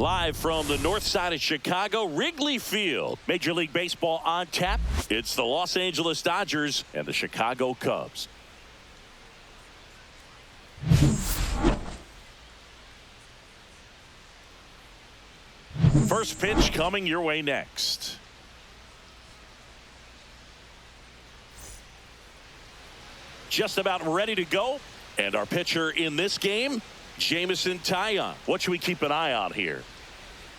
Live from the north side of Chicago, Wrigley Field. Major League Baseball on tap. It's the Los Angeles Dodgers and the Chicago Cubs. First pitch coming your way next. Just about ready to go. And our pitcher in this game, Jameson Taillon. What should we keep an eye on here?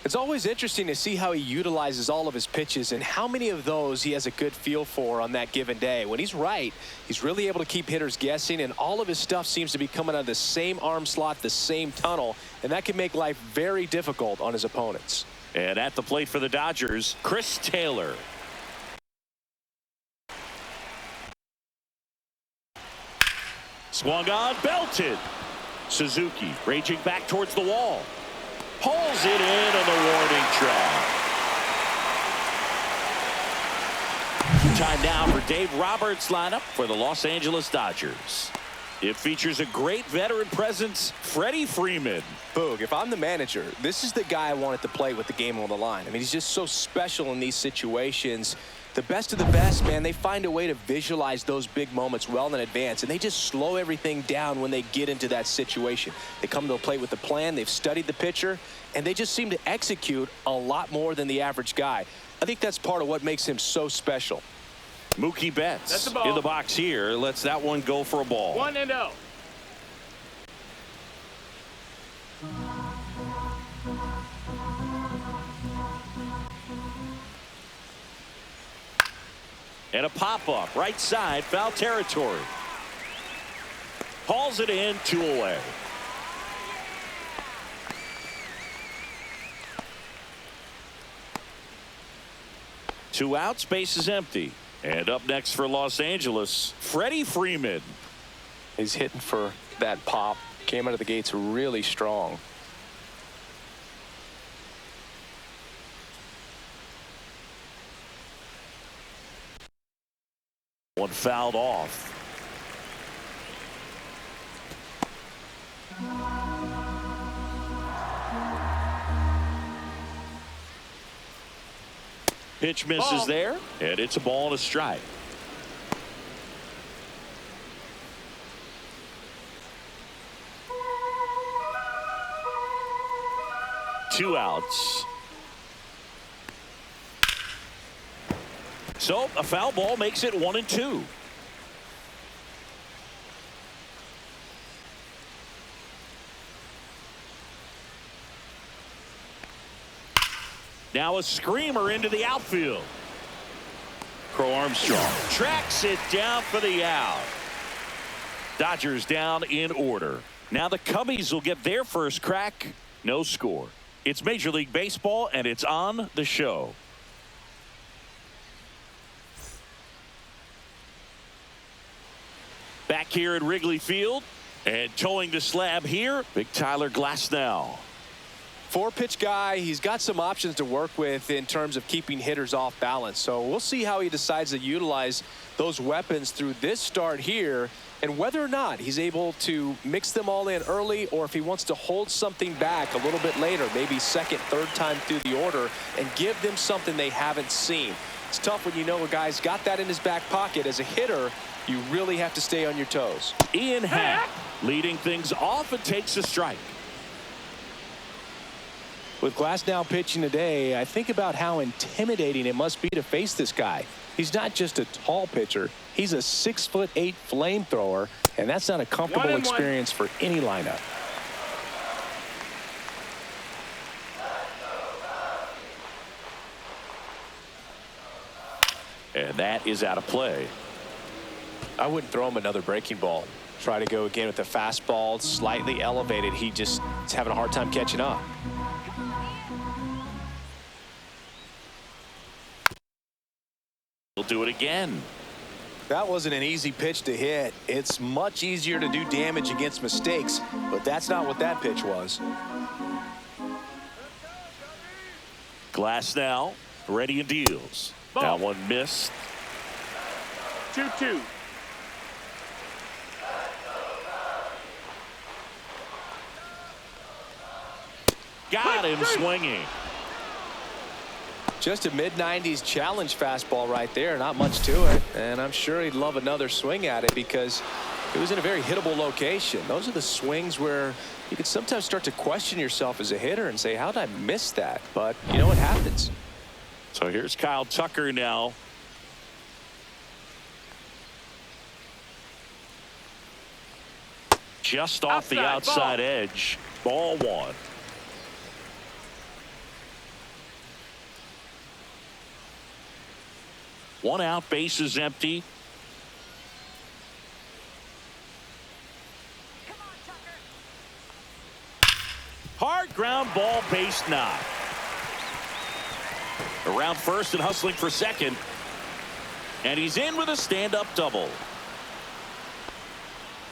It's always interesting to see how he utilizes all of his pitches and how many of those he has a good feel for on that given day. When he's right, he's really able to keep hitters guessing, and all of his stuff seems to be coming out of the same arm slot, the same tunnel, and that can make life very difficult on his opponents. And at the plate for the Dodgers, Chris Taylor. Swung on, belted. Suzuki raging back towards the wall. Pulls it in on the warning track. Time now for Dave Roberts' lineup for the Los Angeles Dodgers. It features a great veteran presence, Freddie Freeman. Boog, if I'm the manager, this is the guy I want at the plate with the game on the line. I mean, he's just so special in these situations. The best of the best, man, they find a way to visualize those big moments well in advance, and they just slow everything down when they get into that situation. They come to the plate with a plan, they've studied the pitcher, and they just seem to execute a lot more than the average guy. I think that's part of what makes him so special. Mookie Betts in the box here. Lets that one go for a ball. 1-0. And a pop-up, right side, foul territory. Hauls it in, 2 away. Two outs, base is empty. And up next for Los Angeles, Freddie Freeman. He's hitting for that pop. Came out of the gates really strong. One fouled off. Pitch misses there, and it's a ball and a strike. Two outs. So a foul ball makes it 1-2. Now a screamer into the outfield. Crow Armstrong tracks it down for the out. Dodgers down in order. Now the Cubbies will get their first crack. No score. It's Major League Baseball, and it's on the show. Back here at Wrigley Field, and towing the slab here, Big Tyler Glasnow. 4-pitch guy. He's got some options to work with in terms of keeping hitters off balance. So we'll see how he decides to utilize those weapons through this start here, and whether or not he's able to mix them all in early, or if he wants to hold something back a little bit later, maybe second, third time through the order, and give them something they haven't seen. It's tough when you know a guy's got that in his back pocket. As a hitter, you really have to stay on your toes. Ian Happ leading things off and takes a strike. With Glasnow pitching today, I think about how intimidating it must be to face this guy. He's not just a tall pitcher. He's a 6'8" flamethrower, and that's not a comfortable experience for any lineup. And that is out of play. I wouldn't throw him another breaking ball. Try to go again with the fastball, slightly elevated. He just is having a hard time catching up. He'll do it again. That wasn't an easy pitch to hit. It's much easier to do damage against mistakes, but that's not what that pitch was. Glasnow ready and deals. That one missed. 2-2. Got him swinging. Just a mid-90s challenge fastball right there. Not much to it. And I'm sure he'd love another swing at it because it was in a very hittable location. Those are the swings where you can sometimes start to question yourself as a hitter and say, how did I miss that? But you know what happens. So here's Kyle Tucker now. Just off the outside edge. Ball one. One out, base is empty. Hard ground ball, base knock. Around first and hustling for second. And he's in with a stand-up double.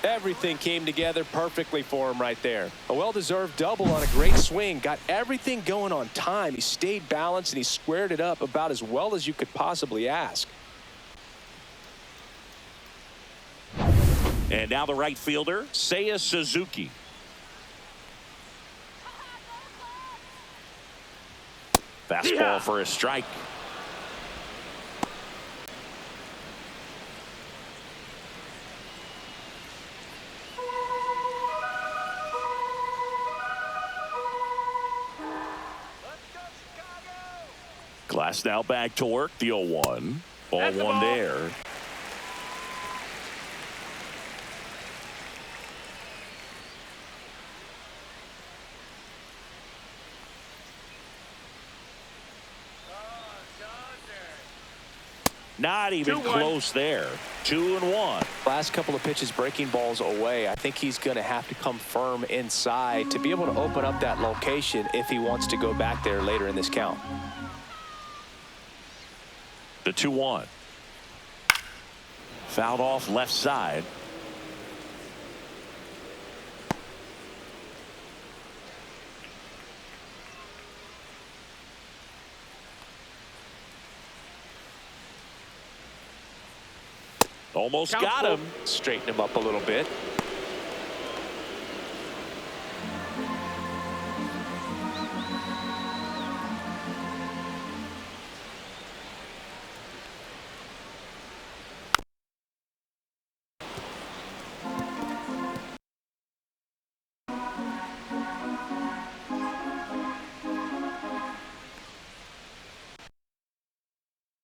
Everything came together perfectly for him right there. A well-deserved double on a great swing. Got everything going on time. He stayed balanced and he squared it up about as well as you could possibly ask. And now the right fielder, Seiya Suzuki. Fastball for a strike. Glass now back to work. The 0-1. Ball one there. Not even close there. 2-1. Last couple of pitches breaking balls away. I think he's going to have to come firm inside to be able to open up that location if he wants to go back there later in this count. The 2-1. Fouled off left side. Almost got him. Straighten him up a little bit.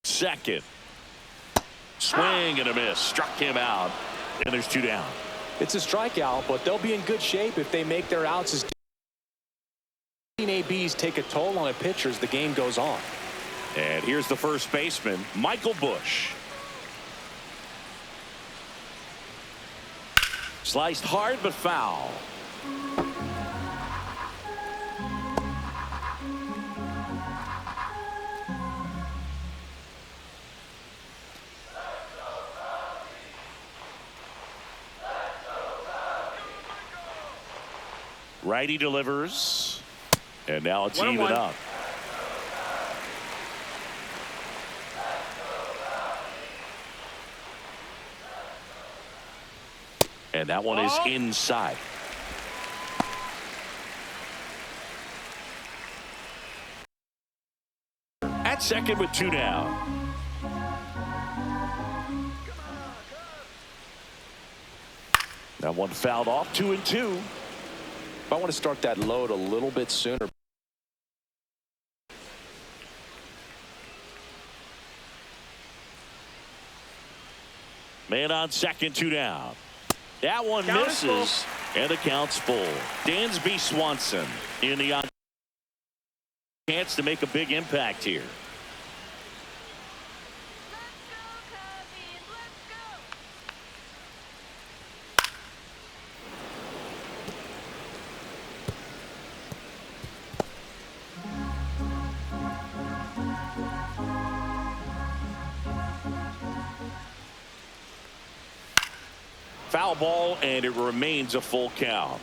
Second. Swing and a miss. Struck him out. And there's 2 down. It's a strikeout, but they'll be in good shape if they make their outs as ABs take a toll on a pitcher as the game goes on. And here's the first baseman, Michael Bush. Sliced hard but foul. Righty delivers. And now it's even up. And that one is inside. At second with 2 down. That one fouled off. 2-2. If I want to start that load a little bit sooner. Man on second, 2 down. That one misses, and the count's full. Dansby Swanson in the on chance to make a big impact here. Foul ball, and it remains a full count.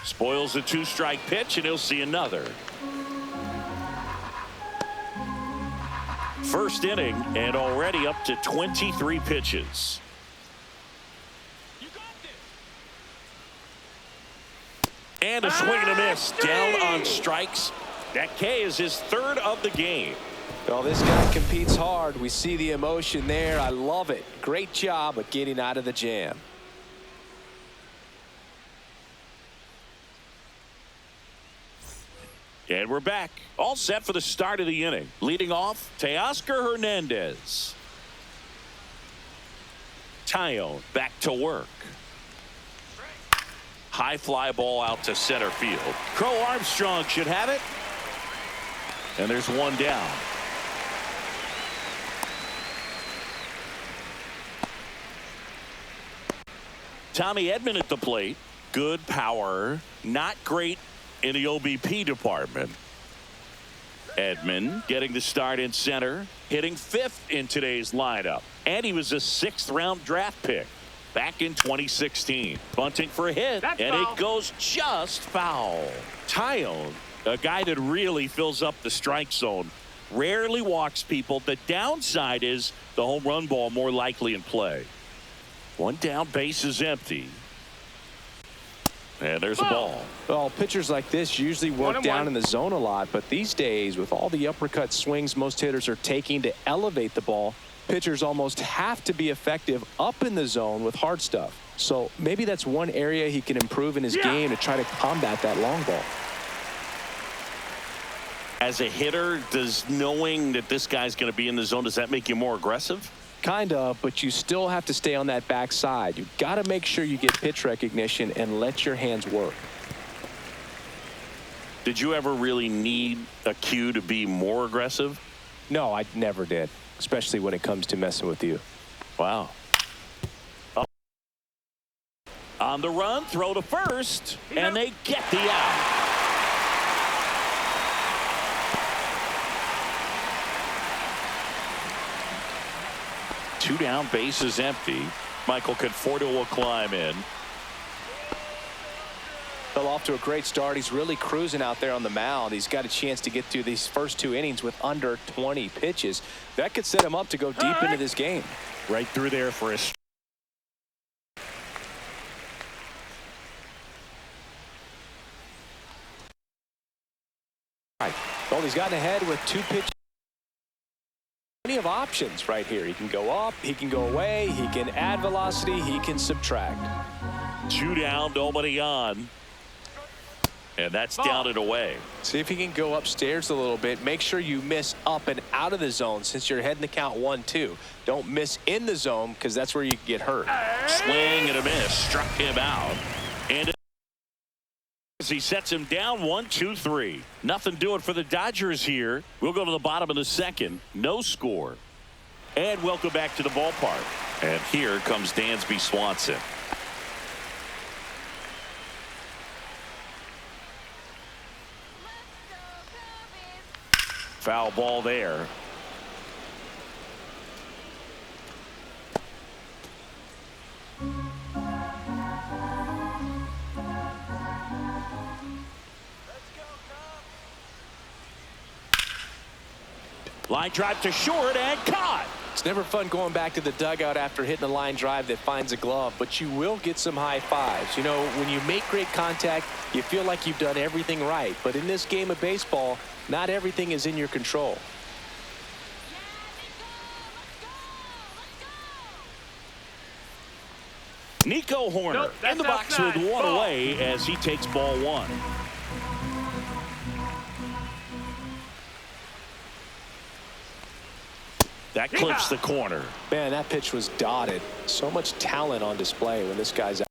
Spoils a 2-strike pitch, and he'll see another. First inning and already up to 23 pitches. And a swing and a miss. Down on strikes. That K is his third of the game. Well, this guy competes hard. We see the emotion there. I love it. Great job of getting out of the jam. And we're back. All set for the start of the inning. Leading off, Teoscar Hernandez. Tyone back to work. High fly ball out to center field. Crow Armstrong should have it. And there's one down. Tommy Edman at the plate. Good power. Not great in the OBP department. Edman getting the start in center. Hitting fifth in today's lineup. And he was a 6th round draft pick back in 2016. Bunting for a hit. That's and foul. It goes just foul. Tyone, a guy that really fills up the strike zone, rarely walks people. The downside is the home run ball more likely in play. One down, base is empty. And there's a ball. Well, pitchers like this usually work 1-1. down in the zone a lot, but these days, with all the uppercut swings most hitters are taking to elevate the ball, pitchers almost have to be effective up in the zone with hard stuff. So maybe that's one area he can improve in his game to try to combat that long ball. As a hitter, does knowing that this guy's going to be in the zone, does that make you more aggressive? Kind of, but you still have to stay on that backside. You've got to make sure you get pitch recognition and let your hands work. Did you ever really need a cue to be more aggressive? No, I never did, especially when it comes to messing with you. Wow. On the run, throw to first, and they get the out. Two down, base is empty. Michael Conforto will climb in. Fell off to a great start. He's really cruising out there on the mound. He's got a chance to get through these first 2 innings with under 20 pitches. That could set him up to go deep into this game. Right through there for a Well, he's gotten ahead with 2 pitches. Plenty of options right here. He can go up, he can go away, he can add velocity, he can subtract. 2 down, nobody on. And that's down and away. See if he can go upstairs a little bit. Make sure you miss up and out of the zone since you're heading the count 1-2. Don't miss in the zone because that's where you can get hurt. Swing and a miss. Struck him out. And as he sets him down 1-2-3. Nothing doing for the Dodgers here. We'll go to the bottom of the second. No score. And welcome back to the ballpark. And here comes Dansby Swanson. Foul ball there. Line drive to short and caught. It's never fun going back to the dugout after hitting a line drive that finds a glove, but you will get some high fives. You know, when you make great contact, you feel like you've done everything right. But in this game of baseball, not everything is in your control. Nico Horner Nope, that's in the box outside. with one Ball. away as he takes ball 1. That clips the corner. Man, that pitch was dotted. So much talent on display when this guy's out.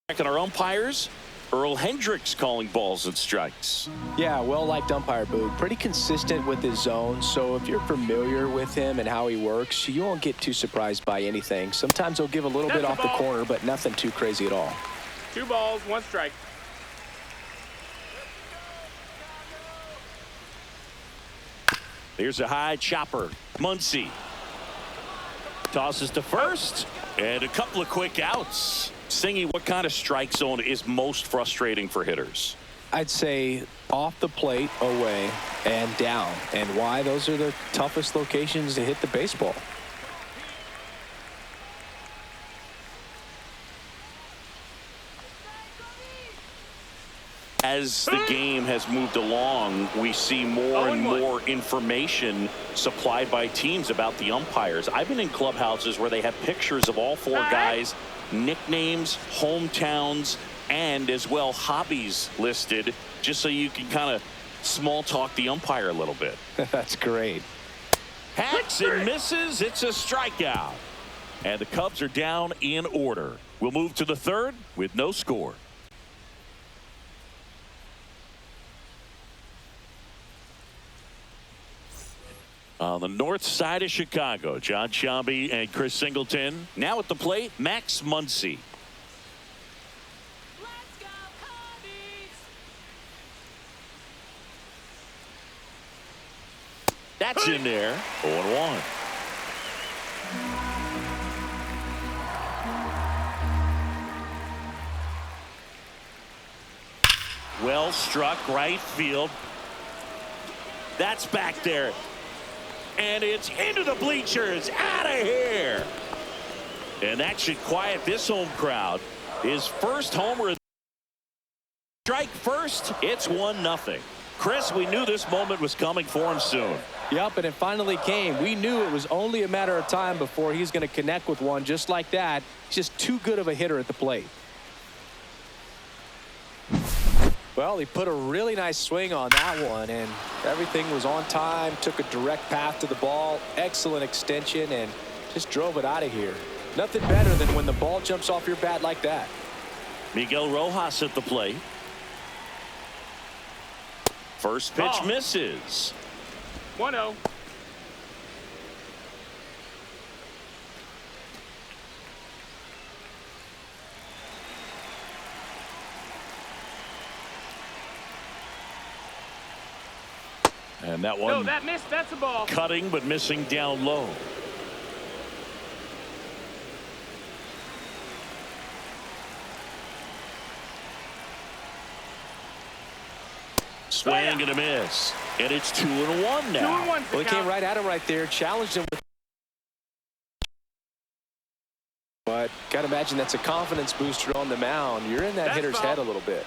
Checking our umpires. Earl Hendricks calling balls and strikes. Yeah, well-liked umpire, Boog. Pretty consistent with his zone, so if you're familiar with him and how he works, you won't get too surprised by anything. Sometimes he'll give a little bit That's off the the ball. corner, but nothing too crazy at all. 2 balls, 1 strike. Here's a high chopper. Muncy tosses to first, and a couple of quick outs. Singy, what kind of strike zone is most frustrating for hitters? I'd say off the plate, away, and down. And why? Those are the toughest locations to hit the baseball. As the game has moved along, we see more and more information supplied by teams about the umpires. I've been in clubhouses where they have pictures of all four guys, nicknames, hometowns, and as well hobbies listed, just so you can kind of small talk the umpire a little bit. That's great. Hacks and misses. It's a strikeout. And the Cubs are down in order. We'll move to the third with no score. On the north side of Chicago, John Sciambi and Chris Singleton. Now at the plate, Max Muncy. Let's go, Cubbies! That's in there. 0-1. Well struck right field. That's back there. And it's into the bleachers. Out of here. And that should quiet this home crowd. His first homer. Strike first. It's 1-0. Chris, we knew this moment was coming for him soon. Yep, and it finally came. We knew it was only a matter of time before he's going to connect with one just like that. He's just too good of a hitter at the plate. Well, he put a really nice swing on that one, and everything was on time, took a direct path to the ball, excellent extension, and just drove it out of here. Nothing better than when the ball jumps off your bat like that. Miguel Rojas at the plate. First pitch misses. 1-0. And that one. No, that missed. That's a ball. Cutting but missing down low. Swing and a miss. And it's 2-1 now. 2-1. Well, he came right at him right there, challenged him. But got to imagine that's a confidence booster on the mound. You're in that hitter's head a little bit.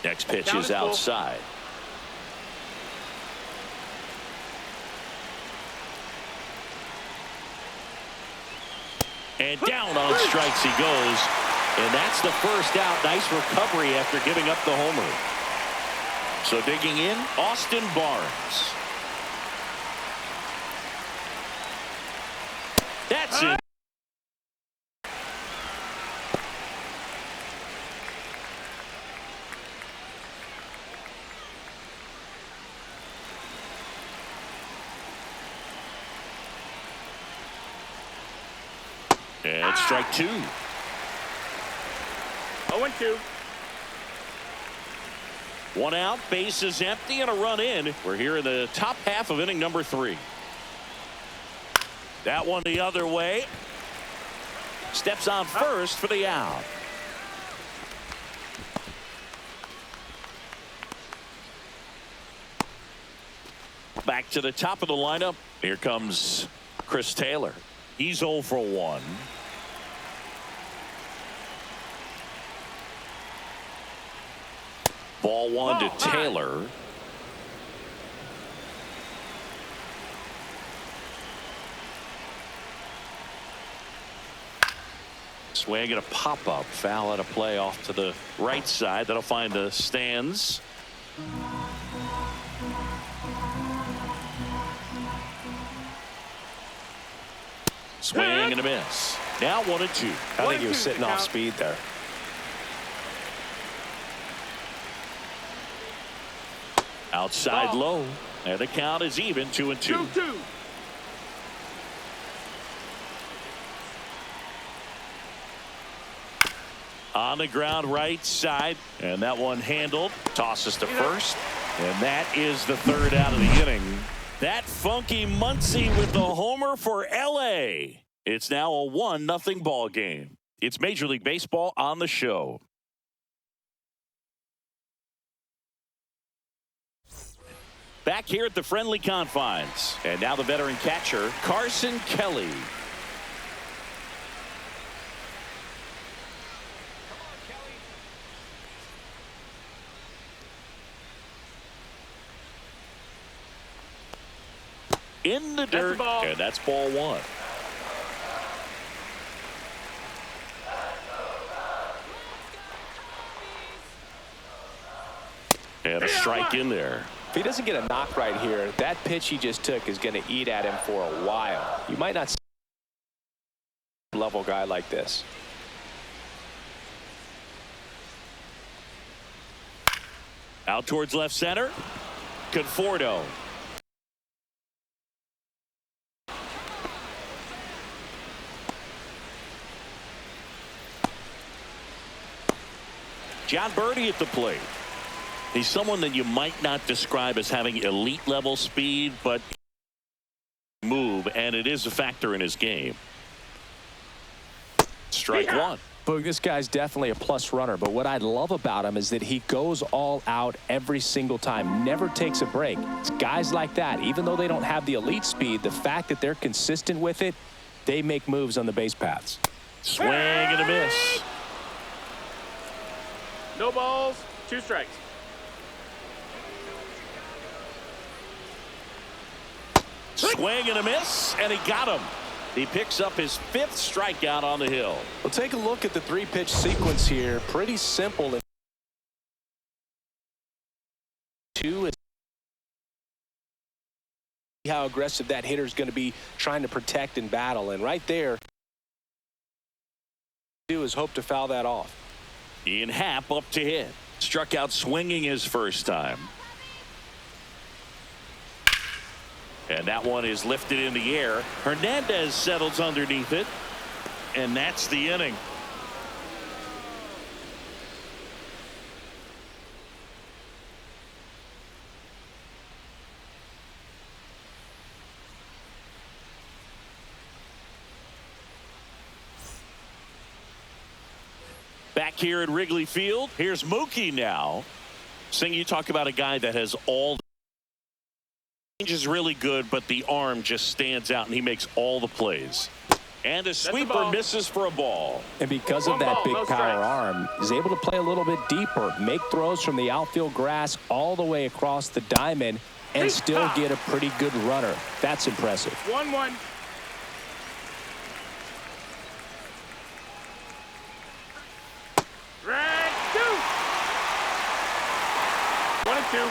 Next pitch is outside. And down on strikes he goes. And that's the first out. Nice recovery after giving up the homer. So digging in, Austin Barnes. That's it. And strike two. 0-2. One out, bases empty, and a run in. We're here in the top half of inning number 3. That one the other way. Steps on first for the out. Back to the top of the lineup. Here comes Chris Taylor. He's 0 for 1. Ball one to Taylor. Swing and a pop-up. Foul out of play off to the right side. That'll find the stands. Swing and a miss. Now 1-2. I think he was sitting off speed there. Outside low. And the count is even 2-2. 2-2. On the ground right side. And that one handled. Tosses to first. And that is the third out of the inning. That funky Muncy with the homer for LA. It's now a 1-0 ball game. It's Major League Baseball on the show. Back here at the friendly confines. And now the veteran catcher, Carson Kelly. In the dirt, and that's ball one. And a strike in there. If he doesn't get a knock right here, that pitch he just took is going to eat at him for a while. You might not see a level guy like this. Out towards left center. Conforto. John Birdie at the plate. He's someone that you might not describe as having elite level speed, but move, and it is a factor in his game. Strike one. Boog, this guy's definitely a plus runner, but what I love about him is that he goes all out every single time, never takes a break. It's guys like that, even though they don't have the elite speed, the fact that they're consistent with it, they make moves on the base paths. Swing and a miss. No balls, 2 strikes. Swing and a miss, and he got him. He picks up his 5th strikeout on the hill. Well, take a look at the 3-pitch sequence here. Pretty simple. 2 is how aggressive that hitter is going to be trying to protect and battle. And right there, do is hope to foul that off. Ian Happ up to hit. Struck out swinging his first time. And that one is lifted in the air. Hernandez settles underneath it. And that's the inning. Back here at Wrigley Field, here's Mookie now. Sing, you talk about a guy that has all the range is really good, but the arm just stands out, and he makes all the plays. And a sweeper misses for a ball. And because of that big power arm, he's able to play a little bit deeper, make throws from the outfield grass all the way across the diamond, and still get a pretty good runner. That's impressive. 1-1. Drag 2. 1-2.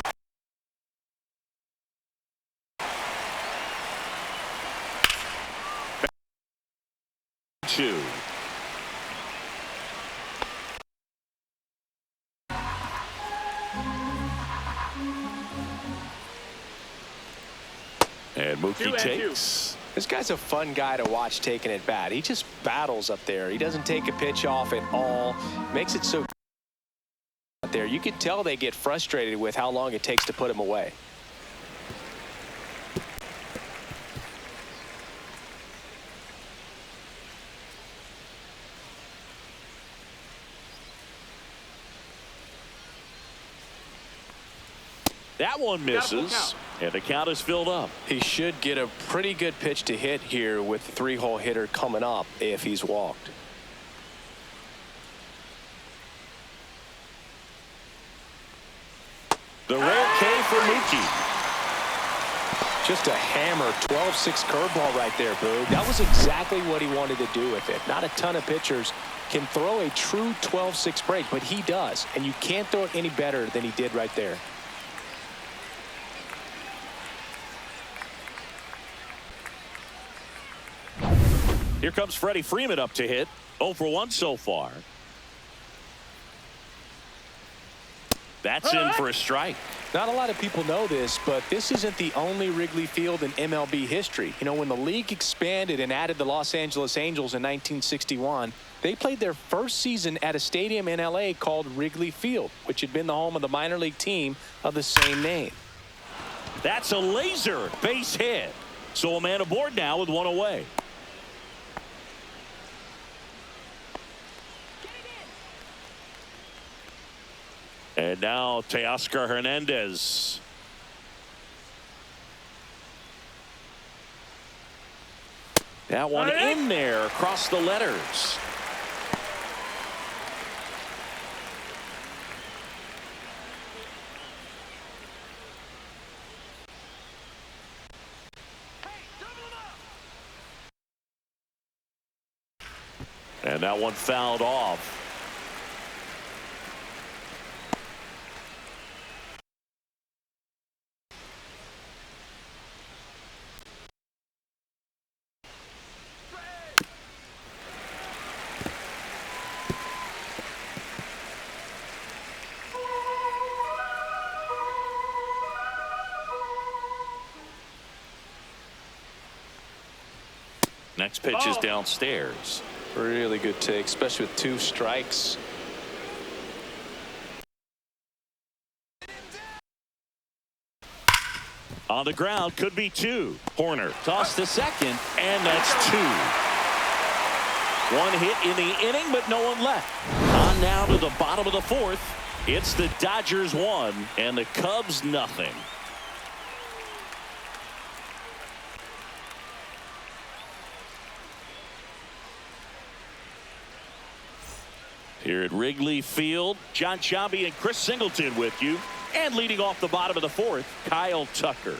And Mookie takes. This guy's a fun guy to watch taking at bat. He just battles up there. He doesn't take a pitch off at all. Makes it so out there. You can tell they get frustrated with how long it takes to put him away. That one misses, and the count is filled up. He should get a pretty good pitch to hit here with the 3-hole hitter coming up if he's walked. The rare K for Mookie. Just a hammer 12-6 curveball right there, Boog. That was exactly what he wanted to do with it. Not a ton of pitchers can throw a true 12-6 break, but he does, and you can't throw it any better than he did right there. Here comes Freddie Freeman up to hit. 0 for 1 so far. That's in for a strike. Not a lot of people know this, but this isn't the only Wrigley Field in MLB history. You know, when the league expanded and added the Los Angeles Angels in 1961, they played their first season at a stadium in LA called Wrigley Field, which had been the home of the minor league team of the same name. That's a laser base hit. So a man aboard now with one away. And now Teoscar Hernandez. That one in there across the letters. And that one fouled off. Next pitch is downstairs. Really good take, especially with 2 strikes. On the ground, could be 2. Horner tossed to second, and that's 2. 1 hit in the inning, but no one left. On now to the bottom of the 4th. It's the Dodgers 1 and the Cubs nothing. Here at Wrigley Field, John Sciambi and Chris Singleton with you. And leading off the bottom of the 4th, Kyle Tucker.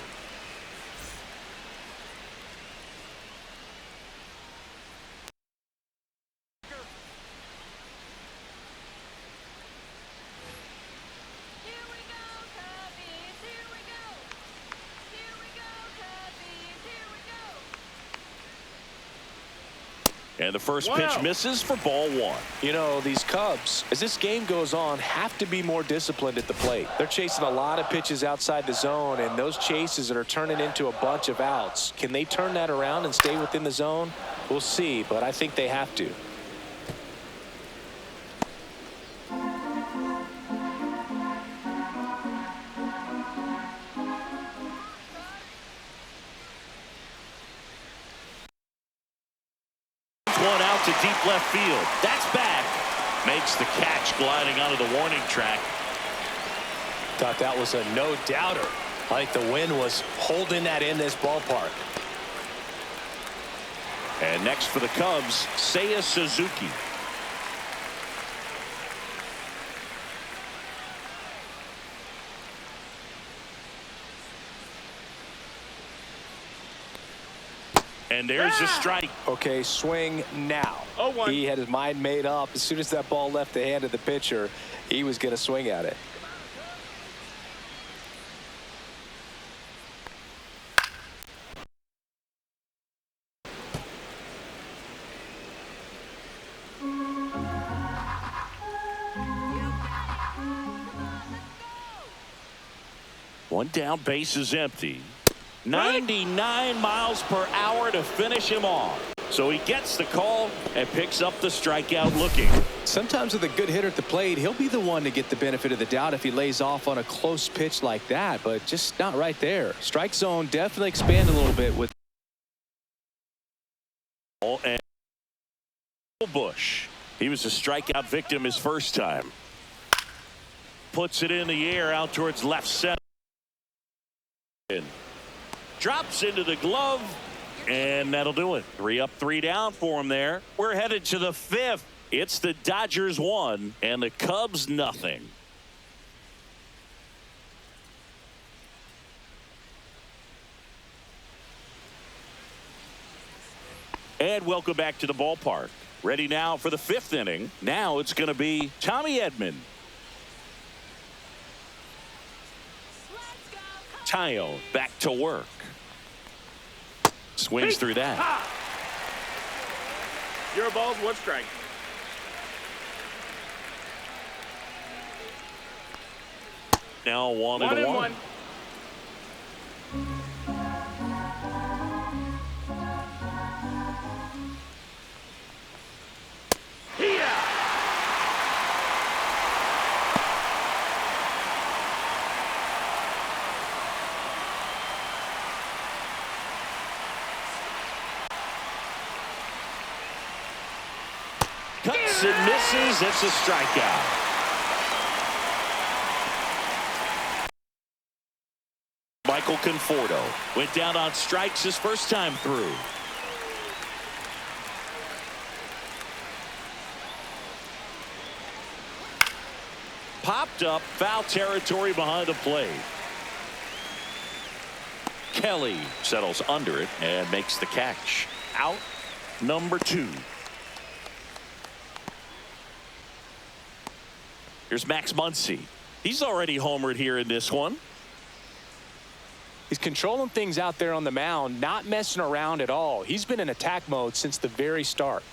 And the first pitch misses for ball 1. You know, these Cubs, as this game goes on, have to be more disciplined at the plate. They're chasing a lot of pitches outside the zone, and those chases that are turning into a bunch of outs. Can they turn that around and stay within the zone? We'll see, but I think they have to. One out to deep left field. That's back. Makes the catch gliding onto the warning track. Thought that was a no-doubter. I think the wind was holding that in this ballpark. And next for the Cubs, Seiya Suzuki. And there's a strike. Okay, swing now. 0-1. He had his mind made up. As soon as that ball left the hand of the pitcher, he was going to swing at it. One down, base is empty. 99 miles per hour to finish him off. So he gets the call and picks up the strikeout looking. Sometimes with a good hitter at the plate, he'll be the one to get the benefit of the doubt if he lays off on a close pitch like that, but just not right there. Strike zone definitely expand a little bit with. And Bush. He was a strikeout victim his first time. Puts it in the air out towards left center. Drops into the glove, and that'll do it. 3 up, 3 down for him there. We're headed to the 5th. It's the Dodgers 1 and the Cubs nothing. And welcome back to the ballpark. Ready now for the 5th inning. Now it's going to be Tommy Edman. Tayo back to work. Swings through that. Your ball's 1 strike. Now 1-1. Cuts and misses. It's a strikeout. Michael Conforto went down on strikes his first time through. Popped up, foul territory behind the plate. Kelly settles under it and makes the catch. Out number 2. Here's Max Muncy. He's already homered here in this one. He's controlling things out there on the mound, not messing around at all. He's been in attack mode since the very start.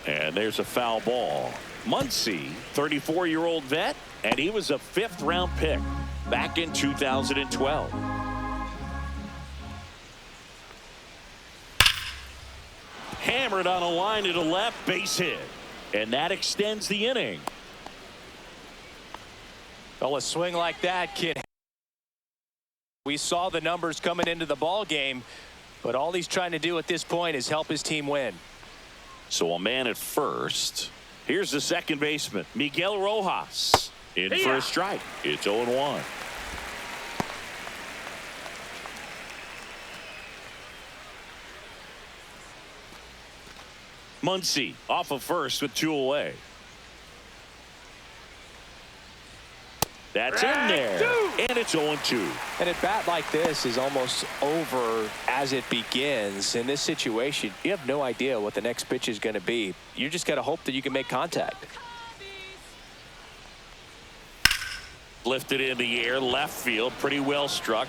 And there's a foul ball. Muncy, 34-year-old vet, and he was a 5th-round pick back in 2012. Hammered on a line to the left, base hit. And that extends the inning. Well, a swing like that, kid. We saw the numbers coming into the ball game, but all he's trying to do at this point is help his team win. So a man at first. Here's the second baseman, Miguel Rojas, in for a strike. It's 0-1. Muncy off of first with 2 away. That's in there, and it's 0-2. And a bat like this is almost over as it begins. In this situation, you have no idea what the next pitch is going to be. You just got to hope that you can make contact. Lifted in the air, left field, pretty well struck.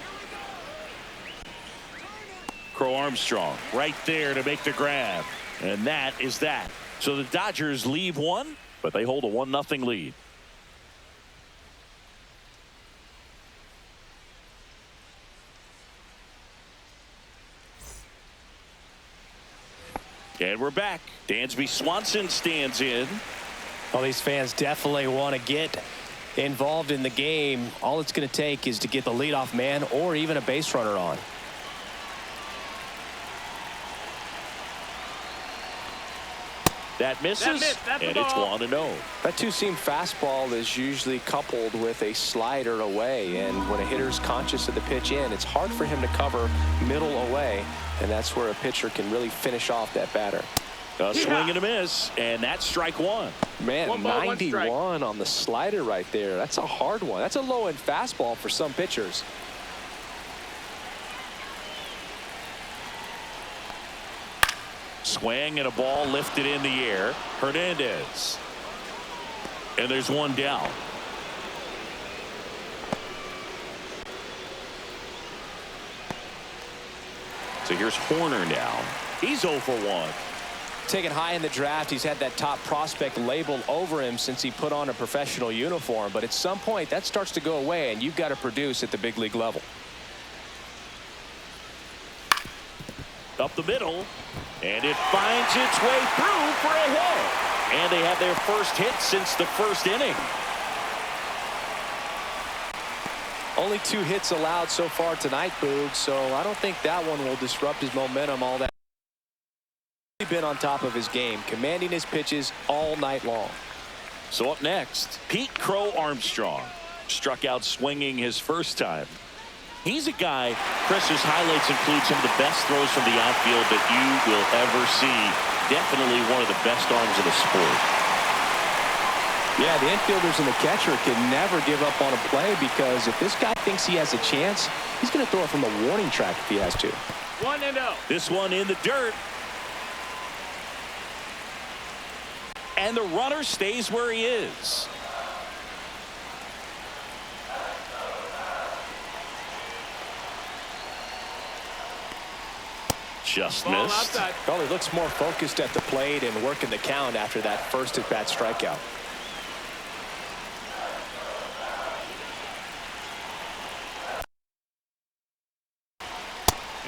Crow Armstrong right there to make the grab, and that is that. So the Dodgers leave one, but they hold a 1-0 lead. And we're back. Dansby Swanson stands in. Well, these fans definitely want to get involved in the game. All it's going to take is to get the leadoff man or even a base runner on. That misses, and it's 1-0. That two-seam fastball is usually coupled with a slider away, and when a hitter's conscious of the pitch in, it's hard for him to cover middle away, and that's where a pitcher can really finish off that batter. A swing and a miss, and that's strike 1. Man, 1 ball, 1 strike. 91 on the slider right there. That's a hard one. That's a low-end fastball for some pitchers. Swing and a ball lifted in the air. Hernandez. And there's one down. So here's Horner now. He's 0 for 1. Taken high in the draft, he's had that top prospect labeled over him since he put on a professional uniform. But at some point, that starts to go away, and you've got to produce at the big league level. Up the middle, and it finds its way through for a hit. And they have their first hit since the first inning. Only 2 hits allowed so far tonight, Boog, so I don't think that one will disrupt his momentum all that. He's been on top of his game, commanding his pitches all night long. So up next, Pete Crow Armstrong struck out swinging his first time. He's a guy, Chris's highlights include some of the best throws from the outfield that you will ever see. Definitely one of the best arms of the sport. Yeah, the infielders and the catcher can never give up on a play, because if this guy thinks he has a chance, he's going to throw it from the warning track if he has to. 1-0. This one in the dirt. And the runner stays where he is. Just Ball missed. outside. Well, he looks more focused at the plate and working the count after that first at-bat strikeout.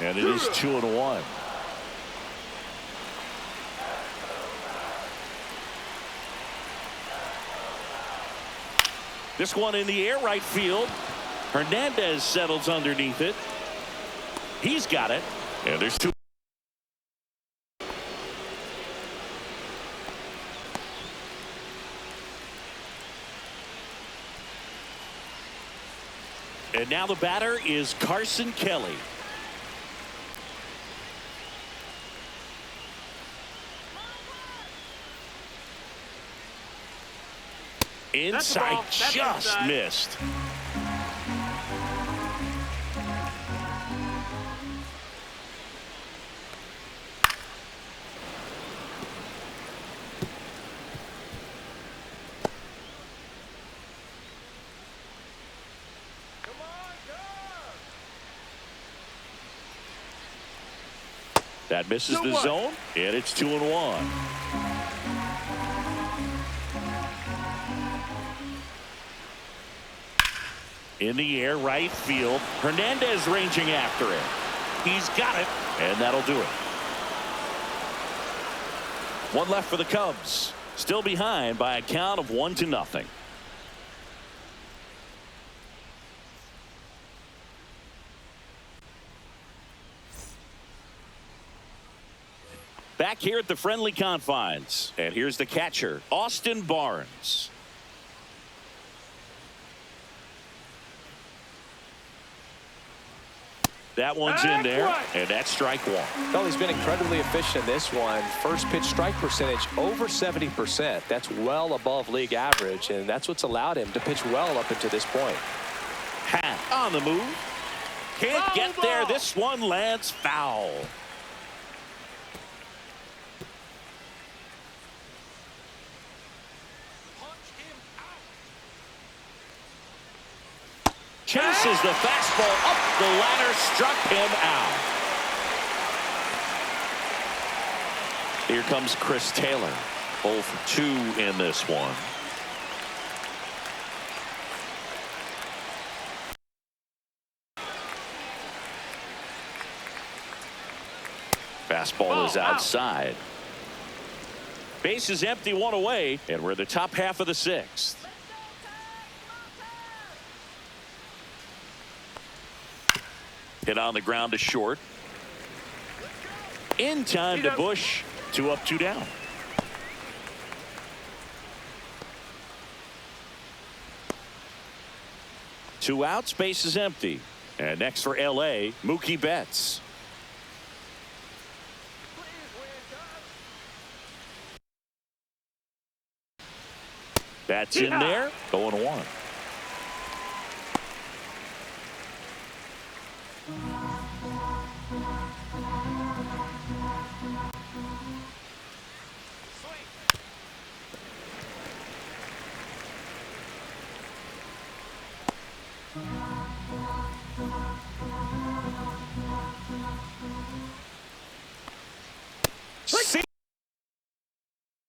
And it is 2-1. This one in the air, right field. Hernandez settles underneath it. He's got it. And there's 2. And now the batter is Carson Kelly. Inside, just missed. That misses the zone, and it's 2-1. In the air, right field. Hernandez ranging after it. He's got it, and that'll do it. One left for the Cubs. Still behind by a count of 1-0. Back here at the friendly confines. And here's the catcher, Austin Barnes. That one's in there, and that's strike one. Well, he's been incredibly efficient in this one. First pitch strike percentage over 70%. That's well above league average, and that's what's allowed him to pitch well up until this point. Hat on the move. Can't get there. This one lands foul. Chases the fastball up the ladder, struck him out. Here comes Chris Taylor, 0 for 2 in this one. Fastball is outside. Base is empty, one away, and we're in the top half of the 6th. Hit on the ground to short. In time to Bush. 2 up, 2 down. Two outs, base is empty. And next for LA, Mookie Betts. That's in there. 0-1.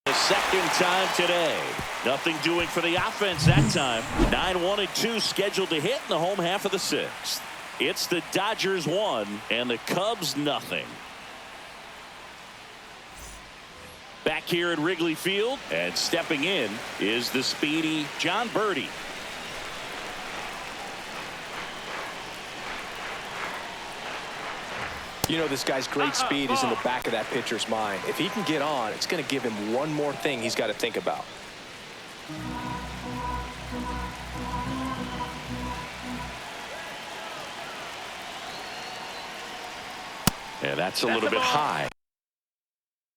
The second time today. Nothing doing for the offense that time. 9-1-2 scheduled to hit in the home half of the 6th. It's the Dodgers 1 and the Cubs nothing. Back here at Wrigley Field, and stepping in is the speedy John Birdie. You know, this guy's great speed is in the back of that pitcher's mind. If he can get on, it's going to give him one more thing he's got to think about. Yeah, that's a little bit high.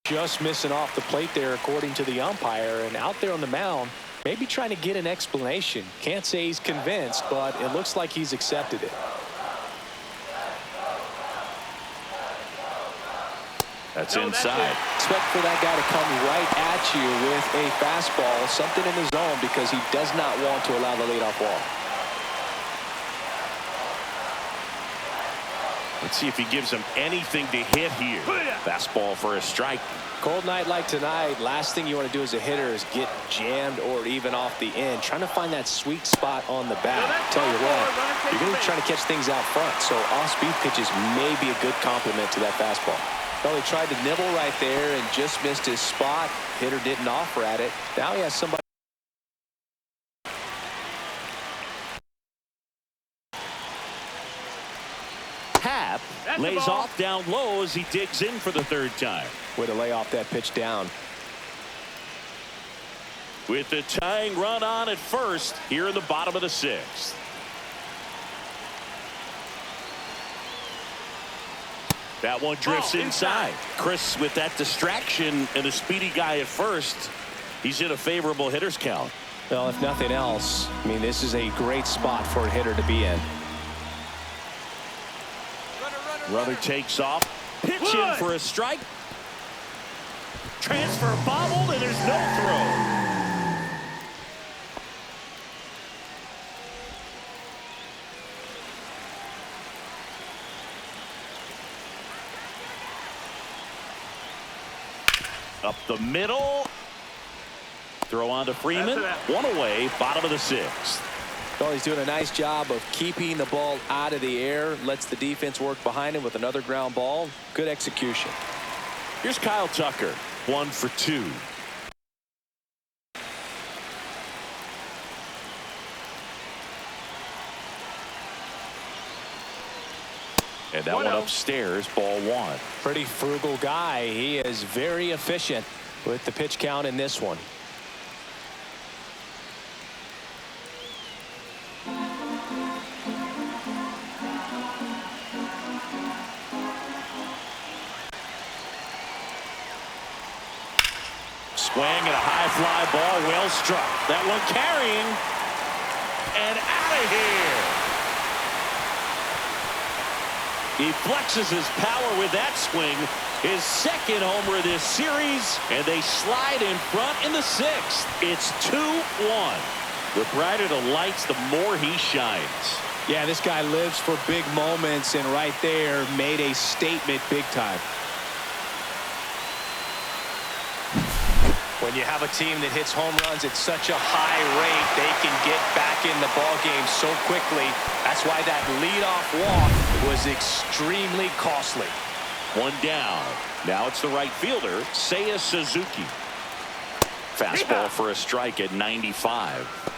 Just missing off the plate there, according to the umpire, and out there on the mound, maybe trying to get an explanation. Can't say he's convinced, but it looks like he's accepted it. That's inside. Expect for that guy to come right at you with a fastball, something in the zone, because he does not want to allow the leadoff walk. Let's see if he gives him anything to hit here. Fastball for a strike. Cold night like tonight, last thing you want to do as a hitter is get jammed or even off the end. Trying to find that sweet spot on the bat. Tell you what, you're going to be trying to catch things out front, so off-speed pitches may be a good complement to that fastball. Well, he tried to nibble right there and just missed his spot. Hitter didn't offer at it. Now he has somebody. Happ lays off down low as he digs in for the third time. Way to lay off that pitch down. With the tying run on at first here in the bottom of the 6th. That one drifts inside. Chris, with that distraction and a speedy guy at first, he's in a favorable hitter's count. Well, if nothing else, I mean, this is a great spot for a hitter to be in. Runner takes off. Pitch in for a strike. Transfer bobbled, and there's no throw. Up the middle. Throw on to Freeman. One away, bottom of the sixth. Well, he's doing a nice job of keeping the ball out of the air. Lets the defense work behind him with another ground ball. Good execution. Here's Kyle Tucker. 1 for 2. And that one upstairs, ball 1. Pretty frugal guy. He is very efficient with the pitch count in this one. Swing and a high fly ball, well struck. That one carrying and out of here. He flexes his power with that swing. His second homer of this series, and they slide in front in the sixth. It's 2-1. The brighter the lights, the more he shines. Yeah, this guy lives for big moments, and right there made a statement big time. When you have a team that hits home runs at such a high rate, they can get back in the ball game so quickly. That's why that leadoff walk was extremely costly. One down. Now it's the right fielder, Seiya Suzuki. Fastball for a strike at 95.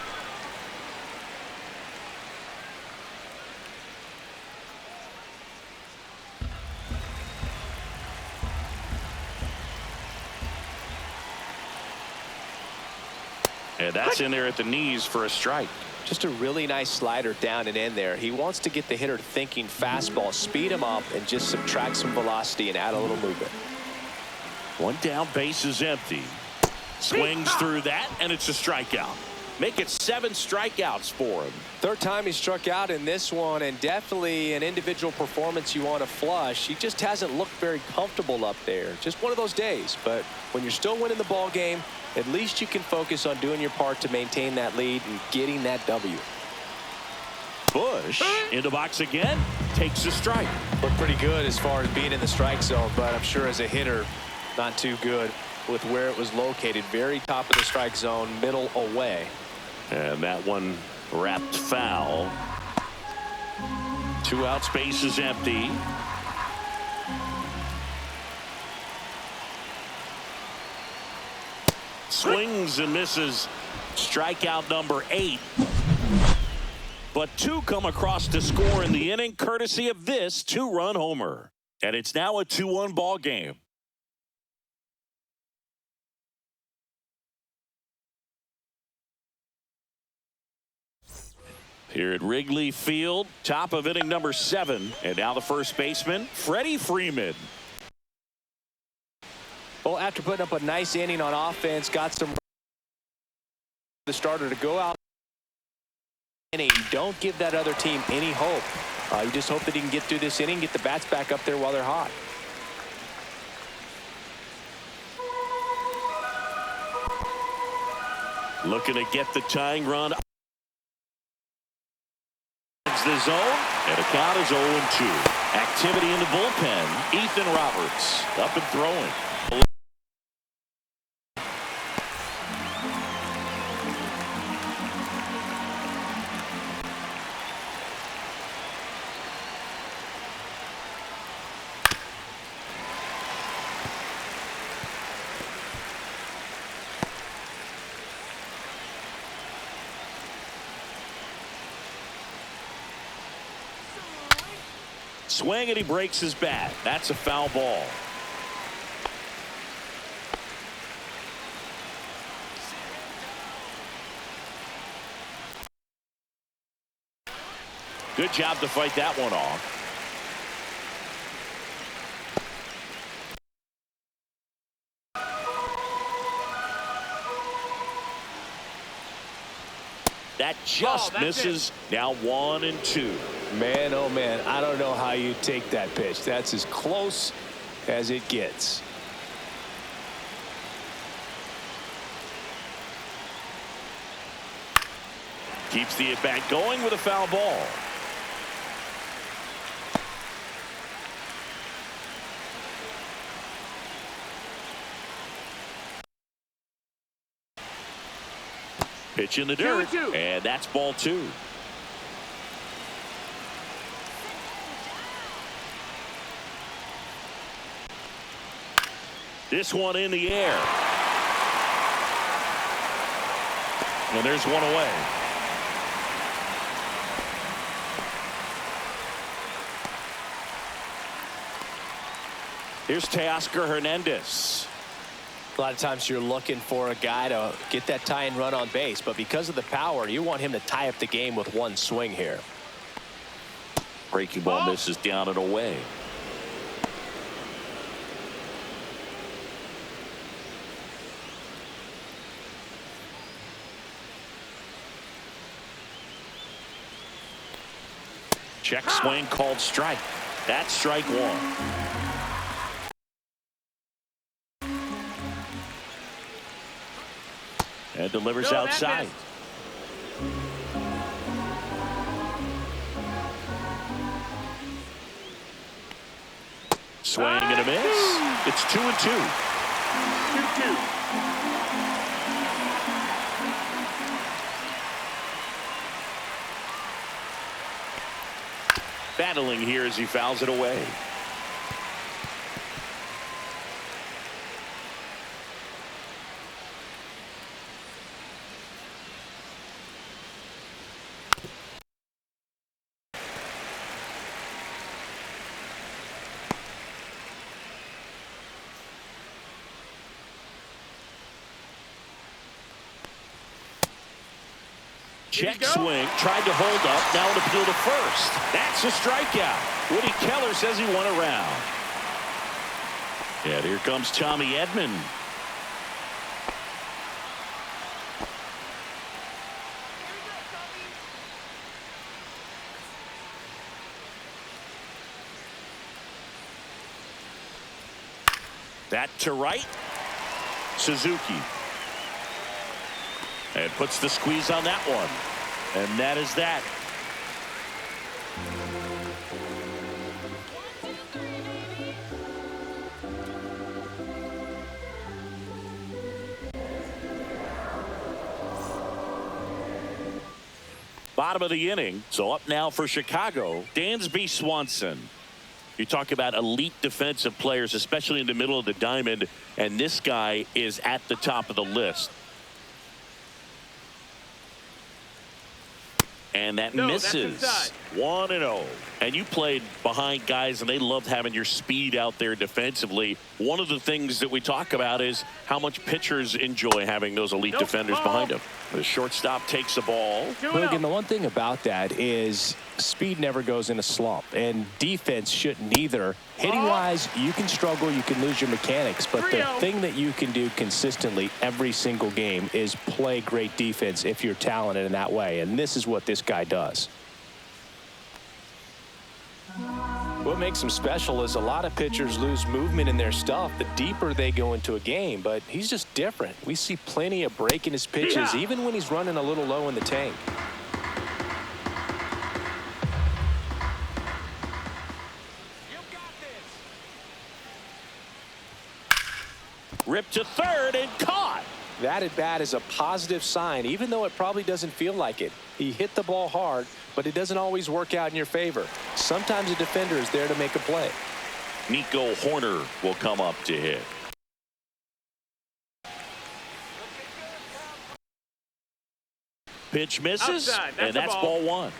And that's in there at the knees for a strike. Just a really nice slider down and in there. He wants to get the hitter thinking fastball, speed him up, and just subtract some velocity and add a little movement. One down, base is empty. Swings through that, and it's a strikeout. Make it 7 strikeouts for him. Third time he struck out in this one, and definitely an individual performance you want to flush. He just hasn't looked very comfortable up there. Just one of those days. But when you're still winning the ball game, at least you can focus on doing your part to maintain that lead and getting that W. Bush in the box again, takes a strike. Looked pretty good as far as being in the strike zone, but I'm sure as a hitter, not too good with where it was located. Very top of the strike zone, middle away. And that one wrapped foul. 2 outs, base is empty. Swings and misses. Strikeout number 8. But 2 come across to score in the inning, courtesy of this 2-run homer. And it's now a 2-1 ball game. Here at Wrigley Field, top of inning number 7. And now the first baseman, Freddie Freeman. Well, after putting up a nice inning on offense, got some the starter to go out. Don't give that other team any hope. You just hope that he can get through this inning, get the bats back up there while they're hot. Looking to get the tying run. The zone, and the count is 0-2. Activity in the bullpen. Ethan Roberts up and throwing. Swing and he breaks his bat. That's a foul ball. Good job to fight that one off. That just misses. Now 1-2. Man, oh man, I don't know how you take that pitch. That's as close as it gets. Keeps the at-bat going with a foul ball. Pitch in the dirt, 2-2. and that's ball 2. This one in the air. And there's one away. Here's Teoscar Hernandez. A lot of times you're looking for a guy to get that tying run on base, but because of the power, you want him to tie up the game with one swing here. Breaking ball misses down and away. Check swing called strike. That's strike 1. And delivers outside. Swing and a miss. It's 2-2. 2-2. Battling here as he fouls it away. Check swing, tried to hold up, now an appeal to first. That's a strikeout. Woody Keller says he won a round. And here comes Tommy Edman. That to right. Suzuki. And puts the squeeze on that one. And that is that. Bottom of the inning. So up now for Chicago, Dansby Swanson. You talk about elite defensive players, especially in the middle of the diamond, and this guy is at the top of the list. And that misses. 1-0. And you played behind guys, and they loved having your speed out there defensively. One of the things that we talk about is how much pitchers enjoy having those elite defenders behind them. The shortstop takes the ball. But again, the one thing about that is speed never goes in a slump, and defense shouldn't either. Hitting-wise, you can struggle, you can lose your mechanics, but the thing that you can do consistently every single game is play great defense if you're talented in that way, and this is what this guy does. What makes him special is a lot of pitchers lose movement in their stuff the deeper they go into a game, but he's just different. We see plenty of break in his pitches, even when he's running a little low in the tank. Ripped to third and caught. That at bat is a positive sign, even though it probably doesn't feel like it. He hit the ball hard, but it doesn't always work out in your favor. Sometimes a defender is there to make a play. Nico Horner will come up to hit. Pitch misses, and that's ball 1.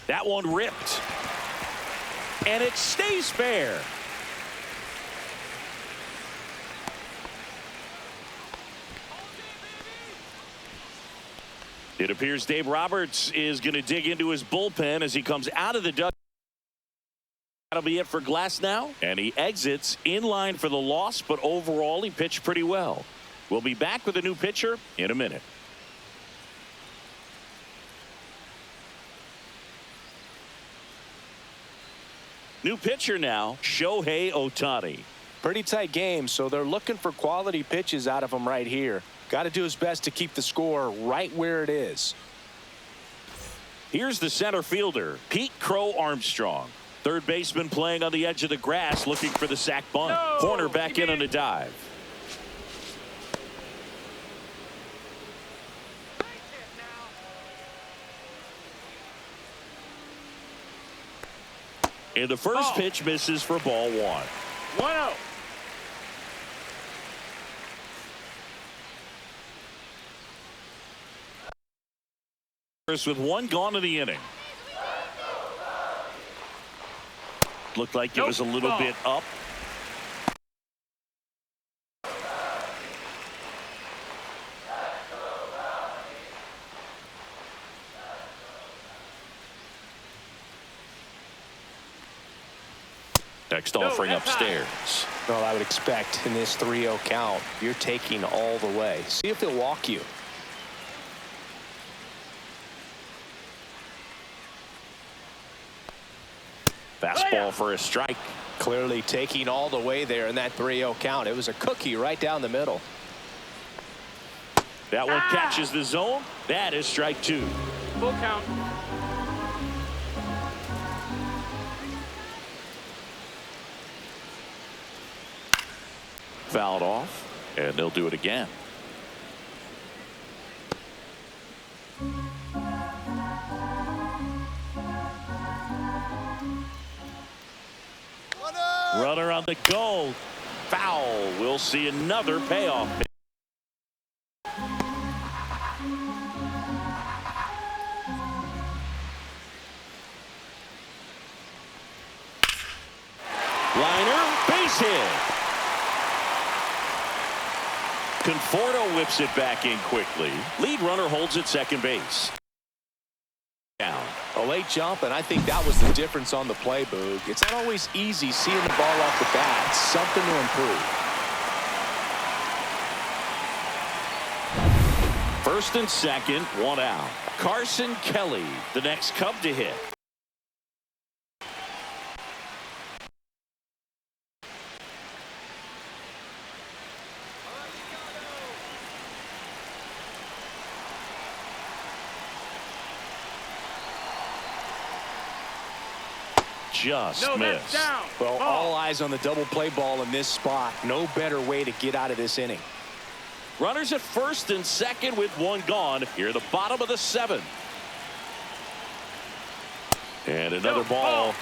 That one ripped. And it stays fair. It appears Dave Roberts is going to dig into his bullpen as he comes out of the dugout. That'll be it for Glass now, and he exits in line for the loss, but overall he pitched pretty well. We'll be back with a new pitcher in a minute. New pitcher now, Shohei Ohtani. Pretty tight game, so they're looking for quality pitches out of him right here. Got to do his best to keep the score right where it is. Here's the center fielder, Pete Crow Armstrong. Third baseman playing on the edge of the grass looking for the sac bunt. No, Corner back in on a dive. And the first pitch misses for ball one. 1-0. With one gone in the inning. Looked like it was a little bit up. Next offering upstairs. Well, I would expect in this 3-0 count, you're taking all the way. See if they'll walk you. Fastball for a strike. Clearly taking all the way there in that 3-0 count. It was a cookie right down the middle. That one catches the zone. That is strike two. Full count. Fouled off, and they'll do it again. Runner on the go. Foul. We'll see another payoff. Liner, base hit. Conforto whips it back in quickly. Lead runner holds at second base. Down. A late jump, and I think that was the difference on the play, Boog. It's not always easy seeing the ball off the bat. Something to improve. First and second, one out. Carson Kelly, the next Cub to hit. Just missed. Down. Well, all eyes on the double play ball in this spot. No better way to get out of this inning. Runners at first and second with one gone. Here at the bottom of the seventh. And another ball.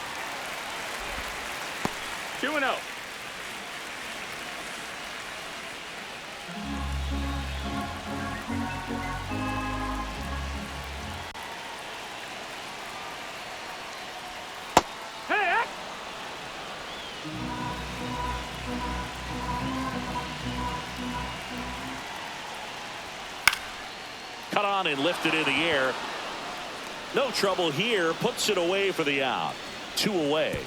2-0. Cut on and lifted in the air. No trouble here. Puts it away for the out. 2 away.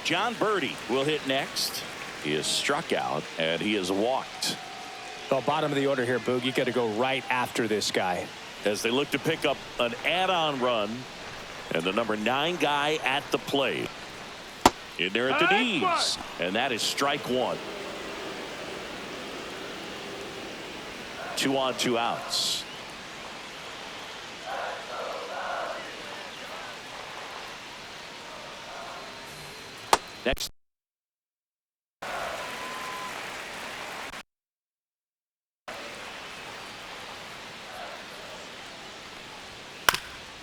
John Birdie will hit next. He is struck out and he is walked. Well, bottom of the order here, Boog. You got to go right after this guy. As they look to pick up an add-on run. And the number 9 guy at the plate. In there at the knees. And that is strike one. 2 on, 2 outs. Next.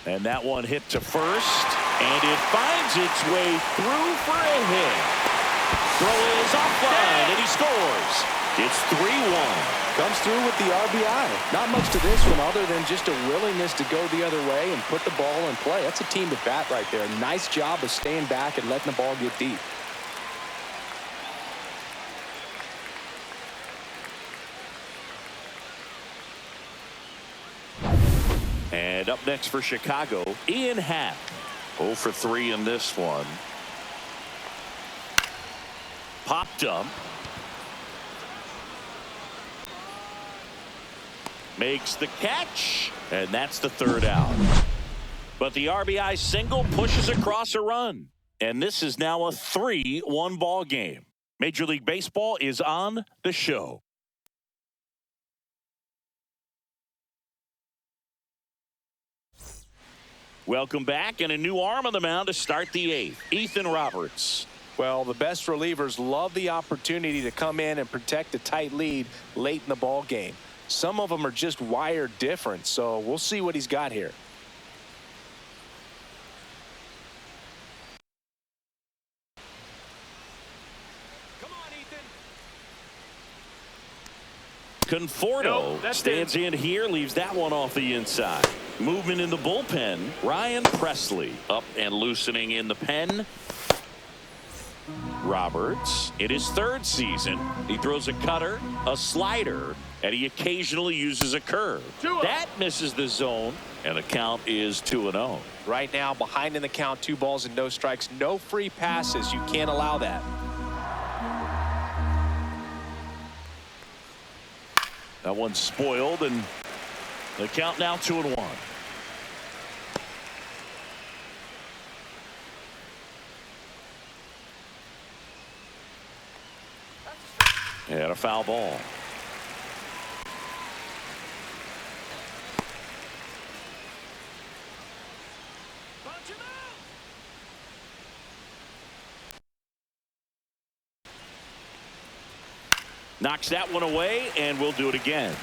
And that one hit to first. And it finds its way through for a hit. Throw is offline, and he scores. It's 3-1. Comes through with the RBI. Not much to this one other than just a willingness to go the other way and put the ball in play. That's a team at bat right there. Nice job of staying back and letting the ball get deep. And up next for Chicago, Ian Happ. 0 for 3 in this one. Popped up. Makes the catch. And that's the third out. But the RBI single pushes across a run. And this is now a 3-1 ball game. Major League Baseball is on the show. Welcome back, and a new arm on the mound to start the 8th. Ethan Roberts. Well, the best relievers love the opportunity to come in and protect a tight lead late in the ball game. Some of them are just wired different, so we'll see what he's got here. Come on, Ethan. Conforto Nope, stands in here, leaves that one off the inside. Movement in the bullpen. Ryan Presley up and loosening in the pen. Roberts in his 3rd season. He throws a cutter, a slider, and he occasionally uses a curve. That misses the zone, and the count is 2-0. Right now, behind in the count, 2 balls and no strikes. No free passes. You can't allow that. That one's spoiled, and the count now 2-1. And a foul ball. Punch him out. Knocks that one away, and we'll do it again.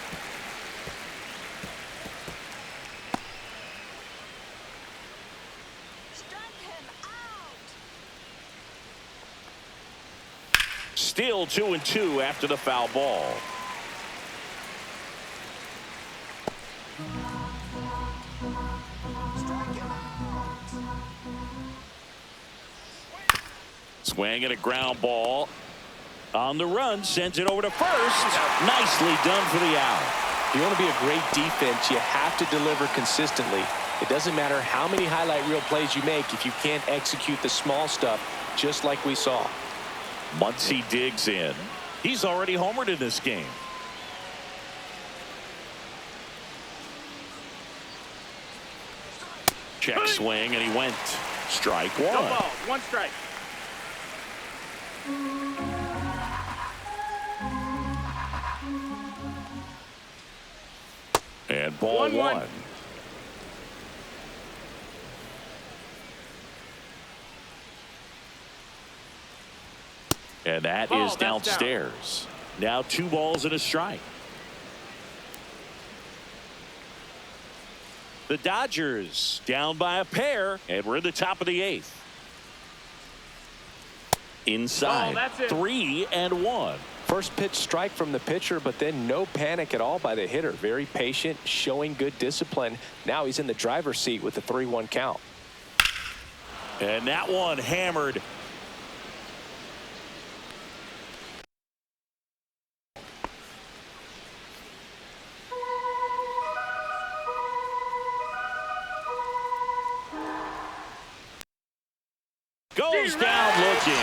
Strike him out. Still 2-2 after the foul ball. Strike him out. Swing and a ground ball. On the run, sends it over to first. Nicely done for the out. If you want to be a great defense, you have to deliver consistently. It doesn't matter how many highlight reel plays you make if you can't execute the small stuff, just like we saw. Muncy digs in. He's already homered in this game. Check swing, and he went. Strike No one. ball. 1 strike. And ball 1-1. one. And that Ball, is that's down. downstairs. Now 2 balls and a strike. The Dodgers down by a pair, and we're in the top of the 8th. Inside, that's it. 3-1. First pitch strike from the pitcher, but then no panic at all by the hitter. Very patient, showing good discipline. Now he's in the driver's seat with the 3-1 count. And that one hammered. Goes down looking.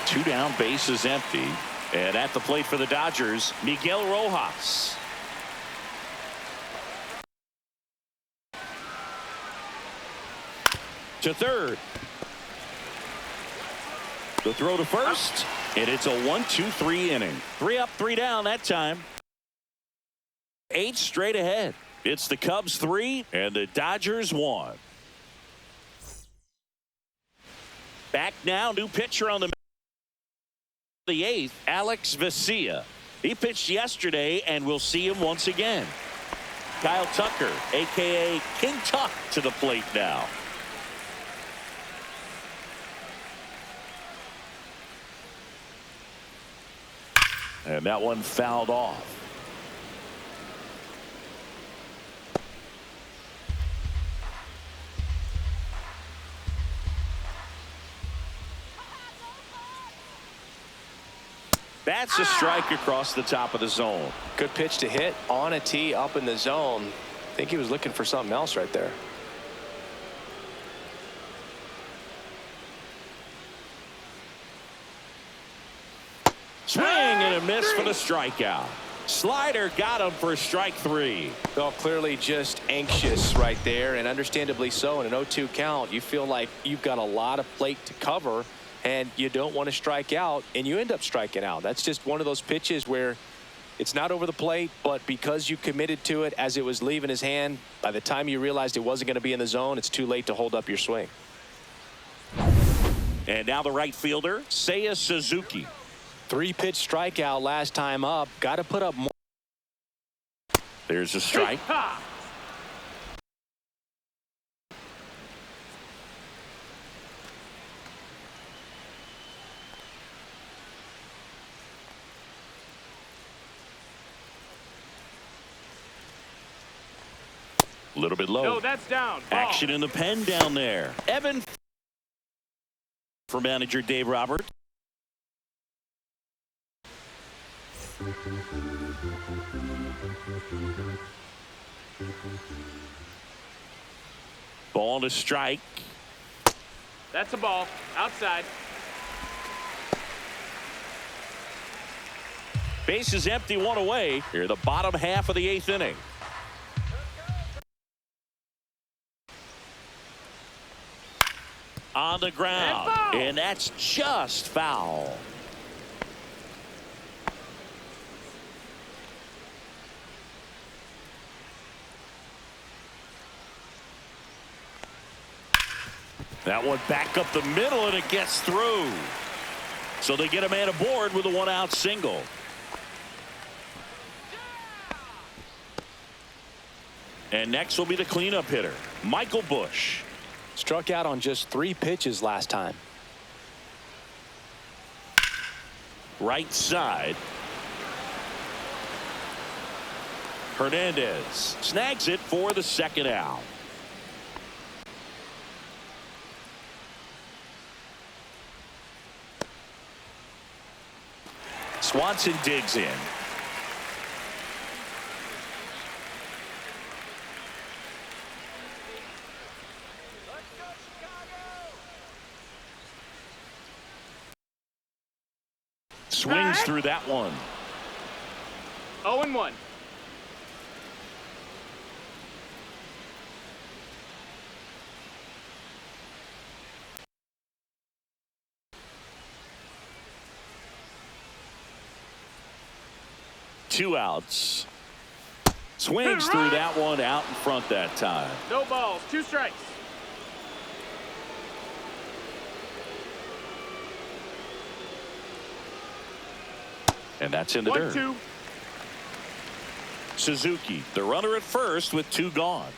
Two down, bases empty. And at the plate for the Dodgers, Miguel Rojas. To third. The throw to first. And it's a 1-2-3 inning. 3 up, 3 down that time. 8 straight ahead. It's the Cubs 3 and the Dodgers 1. Back now, new pitcher on the 8th, Alex Vesia. He pitched yesterday, and we'll see him once again. Kyle Tucker, a.k.a. King Tuck, to the plate now. And that one fouled off. That's a strike across the top of the zone. Good pitch to hit on a tee up in the zone. I think he was looking for something else right there. Swing and a miss for the strikeout. Slider got him for strike 3. Well, clearly just anxious right there, and understandably so. In an 0-2 count, you feel like you've got a lot of plate to cover, and you don't want to strike out, and you end up striking out. That's just one of those pitches where it's not over the plate, but because you committed to it as it was leaving his hand, by the time you realized it wasn't going to be in the zone, it's too late to hold up your swing. And now the right fielder, Seiya Suzuki. 3-pitch strikeout last time up. Got to put up more. There's a strike. Ha! A little bit low. No, that's down. Ball. Action in the pen down there. Evan for manager Dave Roberts. Ball to strike. That's a ball. Outside. Base is empty, 1 away. Here the bottom half of the 8th inning. On the ground, and that's just foul. That one back up the middle, and it gets through. So they get a man aboard with a 1-out single. And next will be the cleanup hitter, Michael Busch. Struck out on just 3 pitches last time. Right side. Hernandez snags it for the 2nd out. Swanson digs in. Swings through that one. 0-1. Two outs. Swings through that one out in front that time. No balls. 2 strikes. And that's in the dirt. 1-2. Suzuki, the runner at first with 2 gone.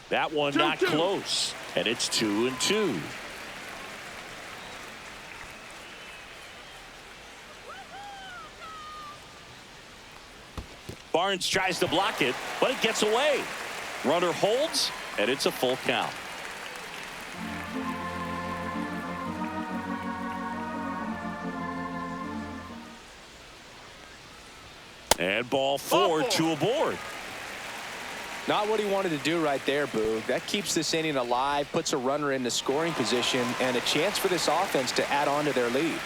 That one not close, and it's 2-2. Barnes tries to block it, but it gets away. Runner holds, and it's a full count. And ball 4, 2 aboard. Not what he wanted to do right there, Boog. That keeps this inning alive, puts a runner in the scoring position, and a chance for this offense to add on to their lead.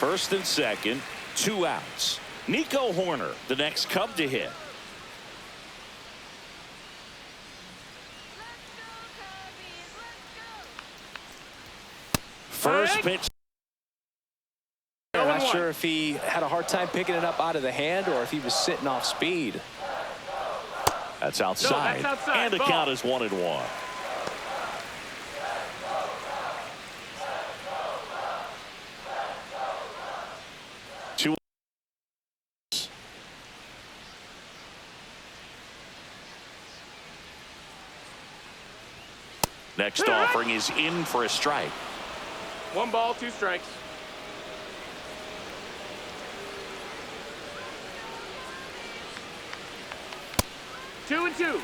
1st and 2nd, 2 outs. Nico Horner, the next Cub to hit. First pitch. I'm not sure if he had a hard time picking it up out of the hand or if he was sitting off speed. That's outside. No, that's outside. And the Ball. count is 1-1. Two. Next offering is in for a strike. 1 ball, 2 strikes. Two and 2.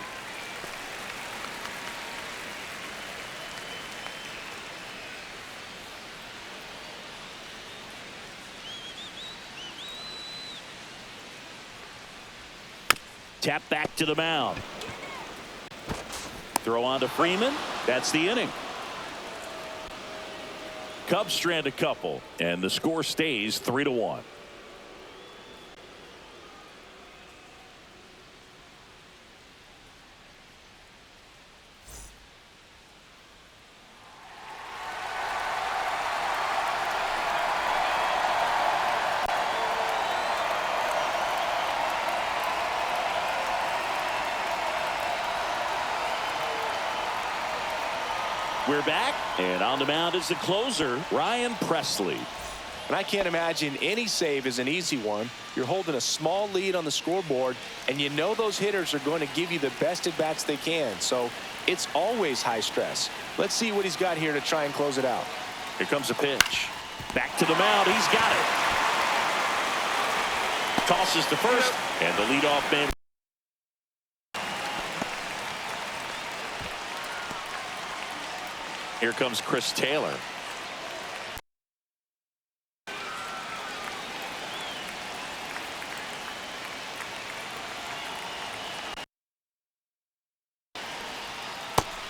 Tap back to the mound. Throw on to Freeman. That's the inning. Cubs strand a couple, and the score stays 3-1. We're back, and on the mound is the closer, Ryan Presley. And I can't imagine any save is an easy one. You're holding a small lead on the scoreboard, and you know those hitters are going to give you the best at-bats they can. So it's always high stress. Let's see what he's got here to try and close it out. Here comes a pitch. Back to the mound. He's got it. Tosses to first, and the leadoff man. Here comes Chris Taylor.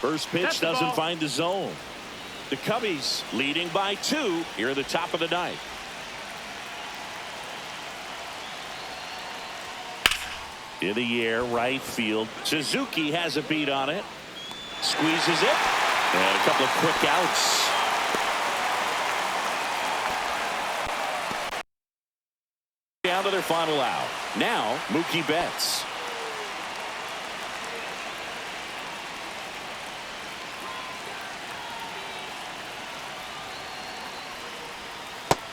First pitch doesn't find the zone. The Cubbies leading by 2 here at the top of the ninth. In the air, right field. Suzuki has a beat on it. Squeezes it. And a couple of quick outs. Down to their final out. Now, Mookie Betts.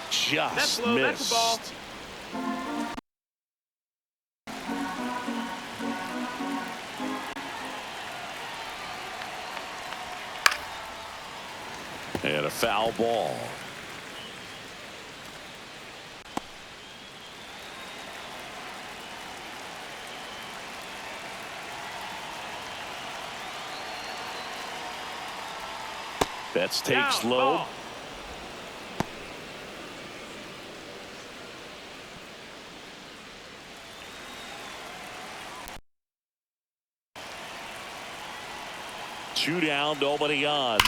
Just low, missed. that's a ball. And a foul ball. Betts takes Down, low. ball. Two down, nobody on.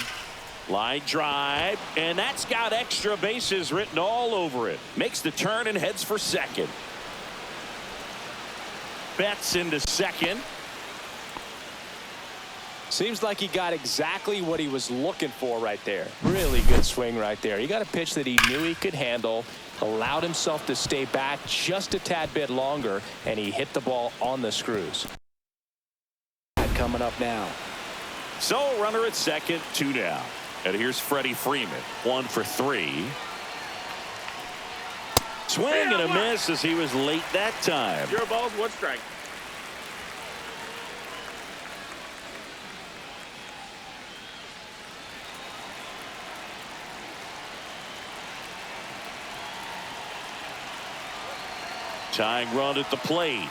Line drive, and that's got extra bases written all over it. Makes the turn and heads for second. Betts into second. Seems like he got exactly what he was looking for right there. Really good swing right there. He got a pitch that he knew he could handle, allowed himself to stay back just a tad bit longer, and he hit the ball on the screws. Coming up now. So runner at second, 2 down. And here's Freddie Freeman, 1 for 3. Swing and a miss as he was late that time. 0 balls, 1 strike. Tying run at the plate.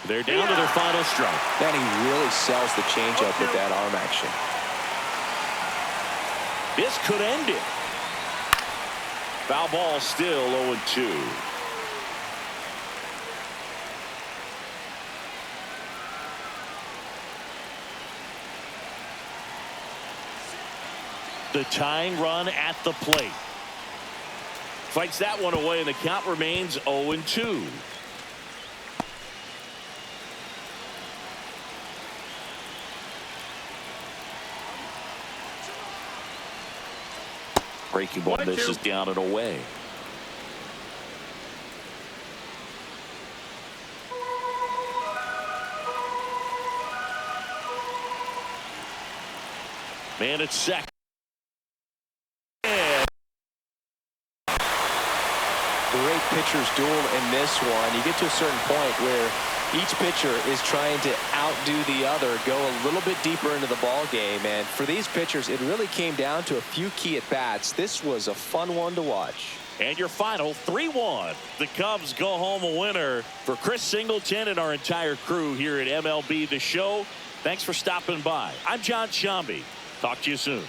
They're down to their final strike. Then he really sells the changeup with that arm action. This could end it. Foul ball, still 0-2. The tying run at the plate. Fights that one away, and the count remains 0-2. Breaking ball misses down and away. Man at second. Great pitcher's duel in this one. You get to a certain point where each pitcher is trying to outdo the other, go a little bit deeper into the ball game, and for these pitchers it really came down to a few key at bats. This was a fun one to watch. And your final 3-1. The Cubs go home a winner. For Chris Singleton and our entire crew here at MLB The Show, thanks for stopping by. I'm John Shambi. Talk to you soon.